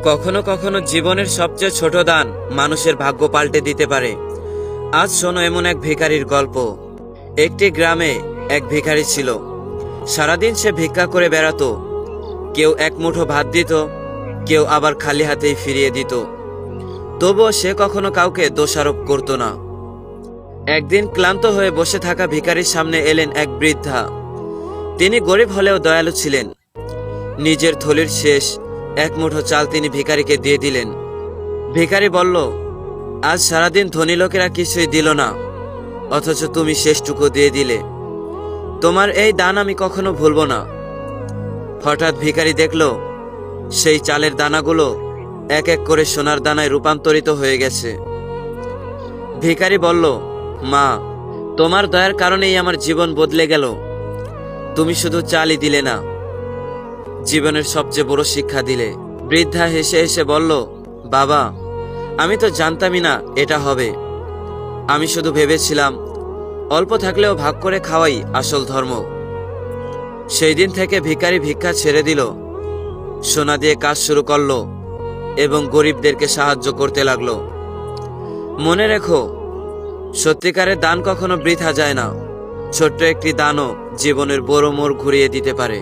কখনো কখনো জীবনের সবচেয়ে ছোট দান মানুষের ভাগ্য পাল্টে দিতে পারে। আজ শোনো এমন এক ভিখারির গল্প। একটি গ্রামে এক ভিখারি ছিল। সারাদিন সে ভিক্ষা করে বেড়াতো। কেউ এক মুঠো ভাত দিত, কেউ আবার খালি হাতেই ফিরিয়ে দিত। তবুও সে কখনো কাউকে দোষারোপ করত না। একদিন ক্লান্ত হয়ে বসে থাকা ভিখারির সামনে এলেন এক বৃদ্ধা। তিনি গরিব হলেও দয়ালু ছিলেন। নিজের থলির শেষ এক মুঠো চাল তিনি ভিখারিকে দিয়ে দিলেন। ভিখারি বলল, আজ সারাদিন ধনী লোকেরা কিছুই দিল না, অথচ তুমি শেষটুকু দিয়ে দিলে। তোমার এই দান আমি কখনো ভুলব না। হঠাৎ ভিখারি দেখল সেই চালের দানাগুলো এক এক করে সোনার দানায় রূপান্তরিত হয়ে গেছে। ভিখারি বলল, মা, তোমার দয়ার কারণেই আমার জীবন বদলে গেল। তুমি শুধু চালই দিলে না, জীবনের সবচেয়ে বড় শিক্ষা দিলে। বৃদ্ধা হেসে হেসে বলল, বাবা, আমি তো জানতামই না এটা হবে। আমি শুধু ভেবেছিলাম অল্প থাকলেও ভাগ করে খাওয়াই আসল ধর্ম। সেই দিন থেকে ভিখারি ভিক্ষা ছেড়ে দিল, সোনা দিয়ে কাজ শুরু করলো এবং গরিবদেরকে সাহায্য করতে লাগলো। মনে রেখো, সত্যিকারের দান কখনো বৃথা যায় না। ছোট্ট একটি দানও জীবনের বড় মোড় ঘুরিয়ে দিতে পারে।